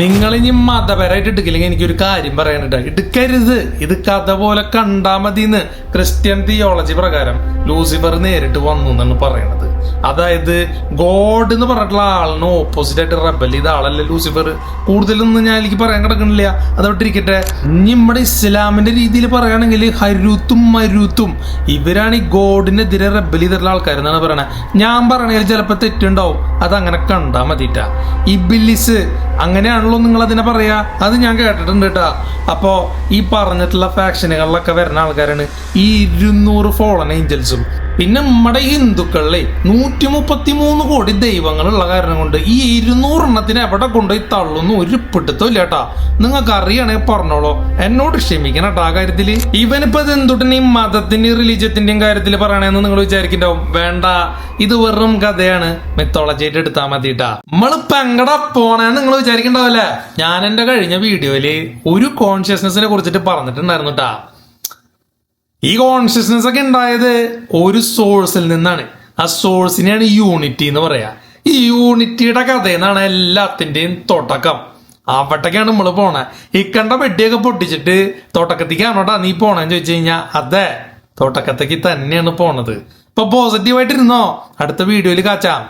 നിങ്ങൾ ഇനി മതപരമായിട്ട് എടുക്കില്ലെങ്കിൽ എനിക്കൊരു കാര്യം പറയാനിട്ട് എടുക്കരുത്. ഇത് കഥ പോലെ കണ്ടാ മതിന്ന് ക്രിസ്ത്യൻ തിയോളജി പ്രകാരം ലൂസിഫർ നേരിട്ട് വന്നു എന്നാണ് പറയണത്. അതായത് ഗോഡ് എന്ന് പറഞ്ഞിട്ടുള്ള ആളിന് ഓപ്പോസിറ്റ് ആയിട്ട് റബൽ ചെയ്ത ആളല്ലേ ലൂസിഫർ. കൂടുതലൊന്നും ഞാൻ എനിക്ക് പറയാൻ കിടക്കണില്ല, അതോട്ടിരിക്കട്ടെ. നമ്മുടെ ഇസ്ലാമിന്റെ രീതിയിൽ പറയുകയാണെങ്കിൽ ഹരൂത്തും മരൂത്തും ഇവരാണ് ഈ ഗോഡിനെതിരെ റബൽ ചെയ്തിട്ടുള്ള ആൾക്കാരെന്നാണ് പറയണത്. ഞാൻ പറയണതിൽ ചിലപ്പോൾ തെറ്റുണ്ടാവും, അതങ്ങനെ കണ്ടാ മതിട്ടാ. ഇബിലിസ് അങ്ങനെയാണല്ലോ നിങ്ങൾ അതിനെ പറയാ, അത് ഞാൻ കേട്ടിട്ടുണ്ട് കേട്ടാ. അപ്പോ ഈ പറഞ്ഞിട്ടുള്ള ഫാക്ഷനുകളിലൊക്കെ വരുന്ന ആൾക്കാരാണ് ഈ 200 ഫോളൻ ഏഞ്ചൽസും. പിന്നെ നമ്മുടെ ഹിന്ദുക്കളിലെ 133 കോടി ദൈവങ്ങളുള്ള കാരണം കൊണ്ട് ഈ 200 എണ്ണത്തിന് എവിടെ കൊണ്ടുപോയി തള്ളുന്നു ഒരു പിടുത്തം ഇല്ല കേട്ടാ. നിങ്ങൾക്ക് അറിയണേ പറഞ്ഞോളോ, എന്നോട് ക്ഷമിക്കണം കേട്ടോ ആ കാര്യത്തില്. ഇവനിപ്പോ ഇത് എന്തുട്ടനെ ഈ മതത്തിന്റെയും റിലീജിയത്തിന്റെയും കാര്യത്തിൽ പറയണേന്ന് നിങ്ങൾ വിചാരിക്കണ്ടാവും. വേണ്ട, ഇത് വെറും കഥയാണ്, മെത്തോളജി ആയിട്ട് എടുത്താൽ മതിട്ടാ. നമ്മളിപ്പോ എങ്ങടാ പോണേന്ന് നിങ്ങൾ വിചാരിക്കണ്ടാവല്ലേ. ഞാൻ എന്റെ കഴിഞ്ഞ വീഡിയോയില് ഒരു കോൺഷ്യസ്നെസ്സിനെ കുറിച്ചിട്ട് പറഞ്ഞിട്ടുണ്ടായിരുന്നു കേട്ടാ. ഈ കോൺഷ്യസ്നെസ് ഒക്കെ ഉണ്ടായത് ഒരു സോഴ്സിൽ നിന്നാണ്. ആ സോഴ്സിനെയാണ് യൂണിറ്റി എന്ന് പറയാ. ഈ യൂണിറ്റിയുടെ കഥയെന്നാണ് എല്ലാത്തിന്റെയും തുടക്കം. അവിടേക്കാണ് നമ്മള് പോണേ. ഈ കണ്ട പെട്ടിയൊക്കെ പൊട്ടിച്ചിട്ട് തുടക്കത്തേക്കാണോട്ടാ നീ പോണേന്ന് ചോദിച്ചു കഴിഞ്ഞാൽ അതെ, തുടക്കത്തേക്ക് തന്നെയാണ് പോണത്. ഇപ്പൊ പോസിറ്റീവായിട്ടിരുന്നോ, അടുത്ത വീഡിയോയിൽ കാച്ചാം.